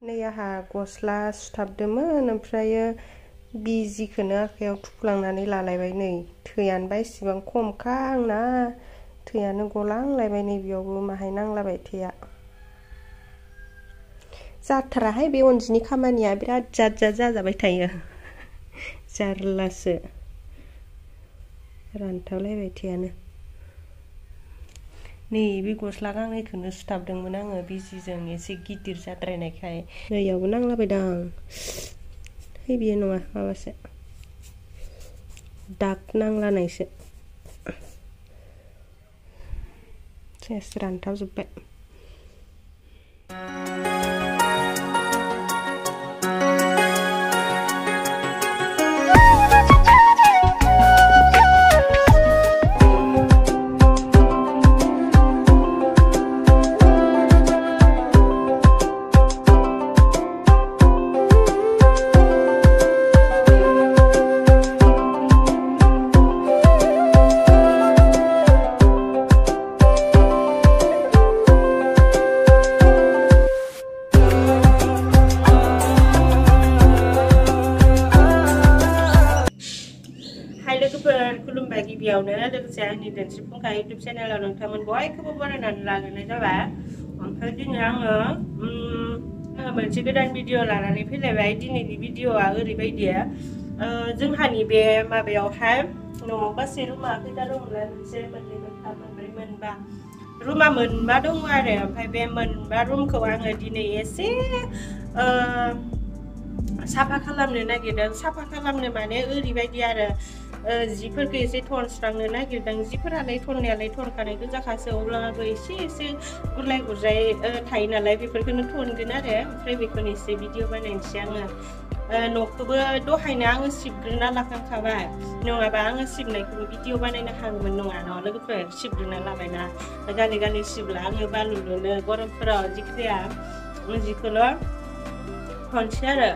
नै आहा गस्ला सुथाबदोंमोन ओमफ्रायो बिजिखौनो आखायाव थुफ्लांनानै लालायबाय नै थैयानोबा इसेबां खमखा आंना थैयानो गलांलायबाय नै बेयावबो माहाय नांलाबाय थैया जाथाराहाय बे अनजिनि खामानिया बिराद जाद जाजाबाय थायो जारलासो रानथाबलायबाय थैयानो नै बे गस्ला गांनैखौनो सुथाबदोंमोन आङो बिजिजों एसे गिदिर जाद्रायनायखाय नैयावबो नांलाबायदां है बेयो नङा माबासो दाग नांलानायसो सेस रानथाबजोब्बाय खुलुमबाय गिबियावनो लोगोसे आंनि दोनस्रि फुंखा इउटुब चेनेलाव नोंथांमोन बयखौबो बरायनानै लाग्रोनाय जाबाय ओमफ्राय दिनै आङो मोनसे गोदान भिडिअ लानानै फैलायबाय दिनैनि भिडिअआ ओरैबायदि जोंहानि बे माबायावहाय न'आव गासै रुमा खैथा दंमोनलाय मोनसे मोननै मोनथाम मोनब्रै मोनबा रुमा मोनबा दङ आरो ओमफ्राय बे मोनबा रुमखौ आङो दिनै एसे साफा खालामनो नागिरदों साफा खालामनो माने ओरैबायदि आरो जिफोरखौ एसे थनस्रांनो नागिरदों जिफोरालाय थननायालाय थनखानाय गोजाखासो अब्लाबो एसे गुरलाय गुरजाय थायो नालाय बेफोरखौनो थनगोन आरो ओमफ्राय बेखौनो एसे भिडिअ बानायनोसै आङो न'खौबो दहायनो आङो सिबग्रोना लाखांखाबाय नङाबा आङो सिबनायखौबो भिडिअ बानायनो हागौमोन नङा न' लोगोफोर सिबग्रोना लाबायना गाले गाले सिबला आङो बालुलुनो गरमफोराव जिखिजाया जिखौल' थनसै आरो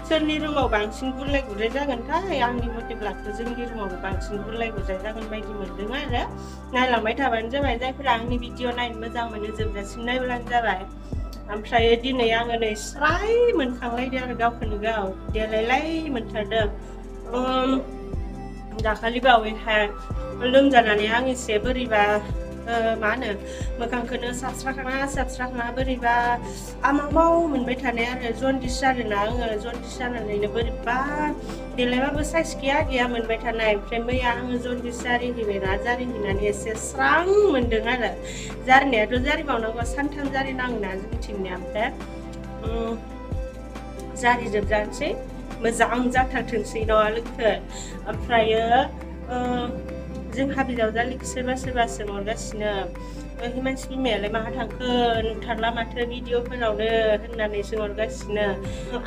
सोरनि रुमाव बांसिन गुरलाय गुरजाय जागोनथाय आंनि मथेब्लाथ' जोंनि रुमाव बांसिन गुरलाय गुरजाय जागोन बायदि मोनदों आरो नायलांबाय थाबानो जाबाय जायफोरा आंनि भिडिअ नायनो मोजां मोनो जोबजासिम नायब्लानो जाबाय ओमफ्राय दिनै आङो नै स्राय मोनखांलायदों आरो गावखौनो गाव देलायलाय मोनथारदों दाखालि बावैहाय लोमजानानै आं एसे बोरैबा मा होनो मोखांखौनो साबस्राखाङा बोरैबा आमाव मोनबाय थानाय आरो जन्दिस जादोंना आङो जन्दिस जानानैनो बोरैबा देलायबाबो साइज गैया मोनबाय थानाय ओमफ्राय मैया आङो जन्दिस जारिहैबायना जारिहैनानै एसे स्रां मोनदों आरो जारिनायाथ' जारिबावनांगौ सानथाम जारिनांगौना जोंथिंनिया ओमफ्राय जारिजोबजानोसै मोजां जाथारथोंसै नङा लोगोफोर ओमफ्रायो जोंहा बिजावजालिखौ सोरबा सोंहरगासिनो हिमानसि बिमायालाय माहा थांखो नुथारला माथो भिडिअफोरावनो होननानै सोंहरगासिनो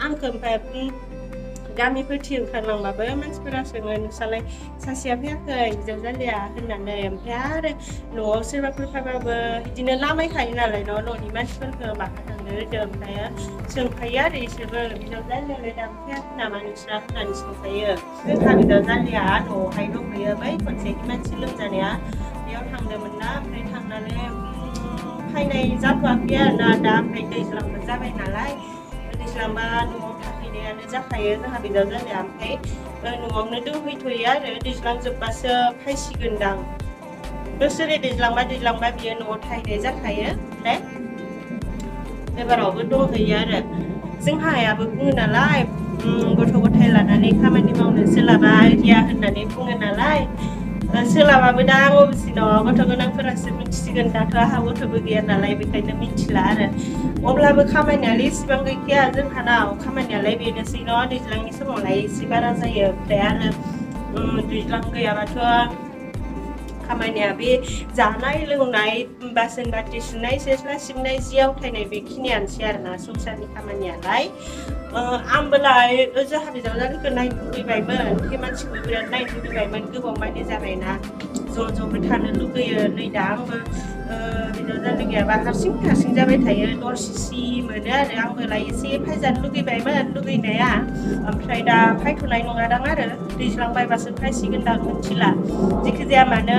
आंखौ ओमफ्राय गामिफोरथिं ओंखारलांबाबो मानसिफोरा सोङो नोंस्रालाय सासेया फैयाखै बिजावजालिया होननानै ओमफ्राय आरो न'आव सोरबाफोर फैबाबो बिदिनो लामायखायो नालाय न'नि मानसिफोरखौ माहा थांनो होदो ओमफ्राय सोंखायो आरो इसोरबो बिजावजालियालाय दा फैयाखै नामा नोंस्रा होननानै सोंखायो जोंहा बिजावजालिया न'आवहाय दंहैयो बै खनसे मानसि लोमजानाया बेयाव थांदोंमोन ना ओमफ्राय थांनानै फैनाय जाथ'वाखै आरोना दा ओमफ्राय दैज्लांबो जाबाय नालाय दैज्लांबा न'आव थाहैनायानो जाखायो जोंहा बिजावजालिया ओमफ्राय न'आवनो दंहैथ'यो आरो दैज्लां जोब्बासो फैसिगोनदां बोसोरै दैज्लांबा बियो न'आव थाहैनाय जाखायो ओमफ्राय एबारावबो दंहैयो आरो जोंहा आइयाबो बुङो नालाय गथ' गथाय लानानै खामानि मावनो सोलाबा रिया होननानै बुङो नालाय सोलाबाबो दा अबेसे न'आव गथ' गोनांफोरासो मिथिसिगोन दाथ' आंहा गथ'बो गैया नालाय बेखायनो मिथिला आरो अब्लाबो खामानियालाय इसेबां गैखाया जोंहानाव खामानियालाय बेनोसै न' दैज्लांनि समावलाय एसे बारा जायो ओमफ्राय आरो दैज्लां गैयाबाथ' खामानिया बे जानाय लोंनाय बासन बाथि सुनाय सेस्ला सिबनाय जि आवथायनाय बेखिनियानोसै आरोना संसारनि खामानियालाय आंबोलाय जोंहा बिजावजालिखौ नायनो लुगैबायमोन हिमानसिखौ बिराद नायनो लुगैबायमोन गोबाव माने जाबायना ज'बो थानो लुगैयो नै दा आंबो बिजावजालि गैयाबा हारसिं जाबाय थायो दरसिसि मोनो आरो आंबोलाय एसे फैजानो लुगैबायमोन लुगैनाया ओमफ्राय दा फैथ'नाय नङादां आरो दैज्लां बायबासो फैसिगोनदां मिथिला जेखि जाया मानो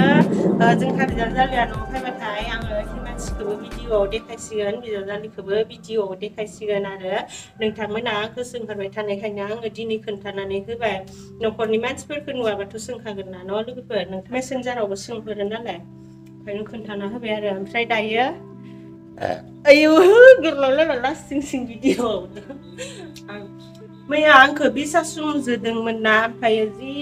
जोंहा बिजावजालिया न'आव फैबाथाय आङो हिमानसिखौ जालिखौबो भिडिअआव देखायसिगोन बिजावजालिखौबो भिडिअआव देखायसिगोन आरो नोंथांमोना आंखौ सोंहरबाय थानायखायनो आङो दिनै खोन्थानानै होबाय न'खरनि मानसिफोरखौ नुवाबाथ' सोंखागोन ना न' लोगोफोर नोंथां मेसेन्जारावबो सोंहरो नालाय ओंखायनो खोन्थाना होबाय आरो ओमफ्राय दायो आयौ गोरलावलायबाय लास्टिं सिं भिडिअआव मैया आंखौ बिसा सुमजोदोंमोन ना ओमफ्राय जि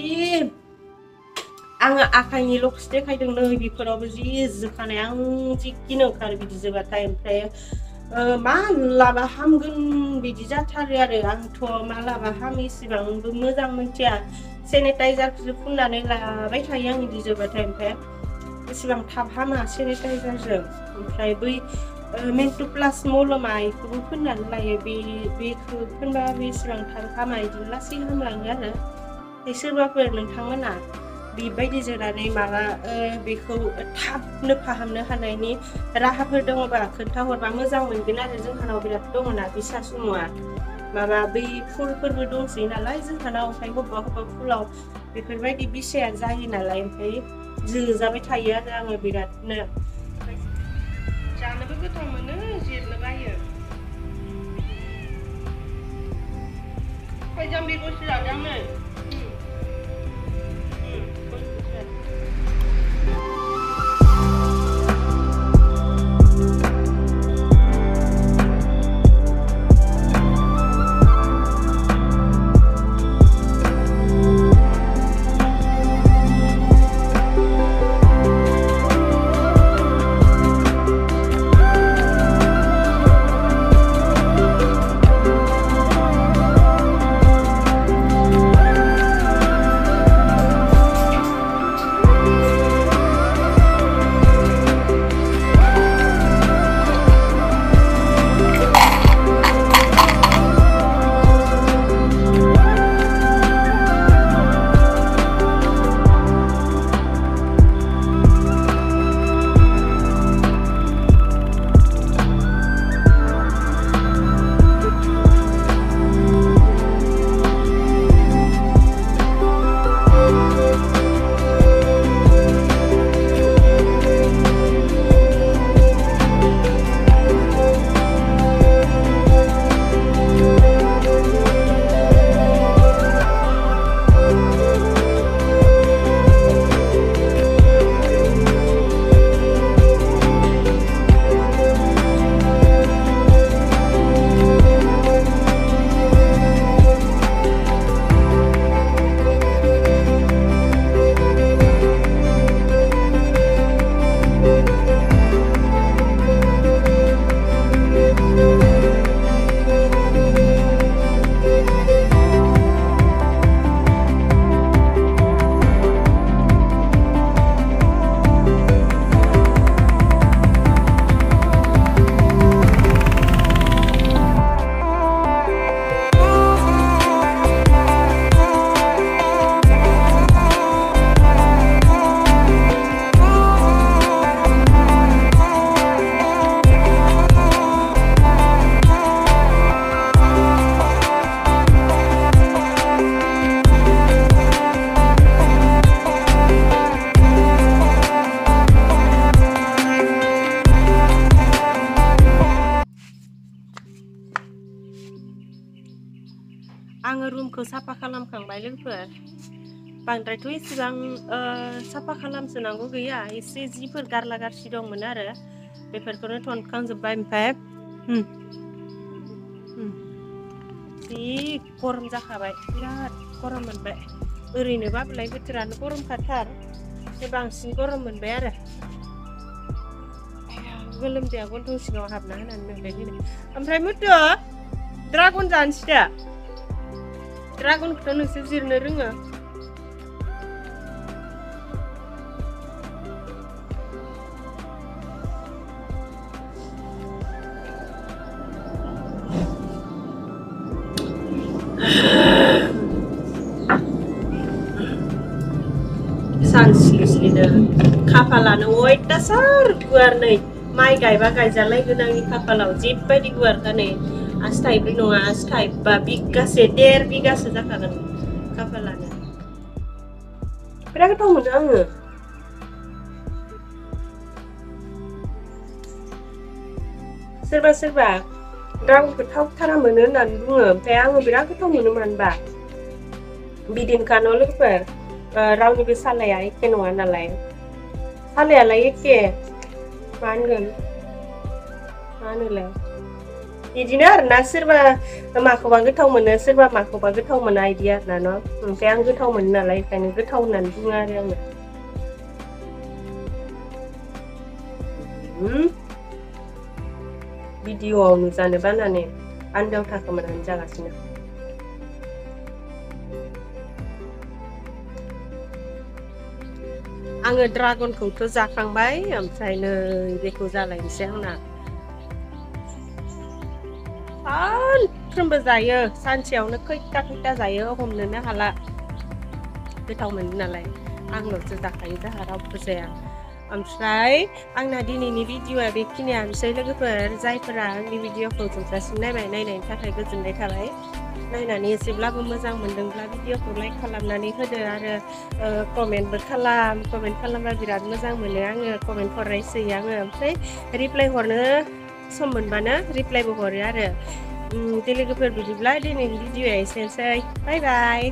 आङो आखाइनि लक्स देखायदों नै बेफोरावबो जि जोखानाय आं जि गिनो ओंखारो बिदि जोबाथाय ओमफ्राय मालाबा हामगोन बिदि जाथारो आरो आंथ' मालाबा हामो इसिबांबो मोजां मोनथिया सेनिटाइजारखौसो फुननानै लाबाय थायो आं बिदि जोबाथाय ओमफ्राय एसेबां थाब हामा सेनिटाइजारजों ओमफ्राय बै मेन्टु प्लास मलमा बेखौबो फोननानै लायो बेखौ फोनबा बेसेबां थाब हामा बिदिनो लासै हामलाङो आरो सोरबाफोर नोंथांमोना बेबायदि जोनानै माबा बेखौ थाबनो फाहामनो हानायनि राहाफोर दङबा खोन्थाहरबा मोजां मोनगोन आरो जोंहानाव बिराद दङना बिसा सुमुआ माबा बै फुलफोरबो दंसै नालाय जोंहानाव ओमफ्राय बबेबा फुलाव बेफोरबायदि बिसाया जायो नालाय ओमफ्राय जोजाबाय थायो आरो आङो बिरादनो जानोबो गोथाव मोनो जिरनो बायो फैजाम बेगरसो जाजामोन आङो रुमखौ साफा खालामखांबाय लोगोफोर बांद्रायथ' एसेबां साफा खालामसोनांगौ गैया एसे जिफोर गारला गारसि दंमोन आरो बेफोरखौनो थनखांजोब्बाय ओमफ्राय जि गरम जाखाबाय बिराद गरम मोनबाय ओरैनोबालाय बोथोरानो गरमखाथार बांसिन गरम मोनबाय आरो गोलोमदैया गन्थं सिङाव हाबना होनानै मोनबाय दिनै ओमफ्राय मुथु ड्रागन जानोसै दा ड्रागनखौथ' नोंसोर जिरनो रोङो सानस्लिस्लिनो खाफालानो अयथासार गुवार नै माइ गायबा गायजालायगोन आंनि खाफालाव जेबायदि गुवारखा नै आसि थाइब्रै नङा आसि थाइबा बिगासे 1.5 बिगासो जाखागोन खाफालानो बिराद गोथाव मोनो आङो सोरबा सोरबा ड्रागनखौ थावथारा मोनो होननानै बुङो ओमफ्राय आङो बिराद गोथाव मोनो मानो होनबा बिदिनोखा न' लोगोफोर रावनिबो सालाया एखे नङा नालाय सालायालाय एखे मा होनोलाय बिदिनो आरोना सोरबा माखौबा गोथाव मोनो सोरबा माखौबा गोथाव मोना इदि आरोना न' ओमफ्राय आं गोथाव मोनो नालाय ओंखायनो गोथाव होननानै बुङो आरो आङो भिडिअ'आव नुजानो बानानै आन्दायाव थाखोमानानै जागासिनो आङो ड्रागनखौथ' जाखांबाय ओमफ्राय नै बेखौ जालायनोसै आंना सानफ्रोमबो जायो सानसेयावनो खैथा जायो हमनोनो हाला गोथाव मोनो नालाय आंल'सो जाखायो जोंहा रावबो जाया ओमफ्राय आंना दिनैनि भिडिअ'आ बेखिनियानोसै लोगोफोर जायफोरा आंनि भिडिअ'खौ जोबजासिम नायनायनि थाखाय गोजोननाय थाबाय नायनानै एसेब्लाबो मोजां मोनदोंब्ला भिडिअ'खौ लाइक खालामनानै होदो आरो कमेन्टबो कमेन्ट खालामबा बिराद मोजां मोनो आङो कमेन्ट हरनायसोयो आङो ओमफ्राय रिप्लाय हरनो सम मोनबानो रिप्लायबो हरो आरो लोगोफोर बिदिब्ला दिनैनि भिडिअ'आ एसेनोसै बाय बाय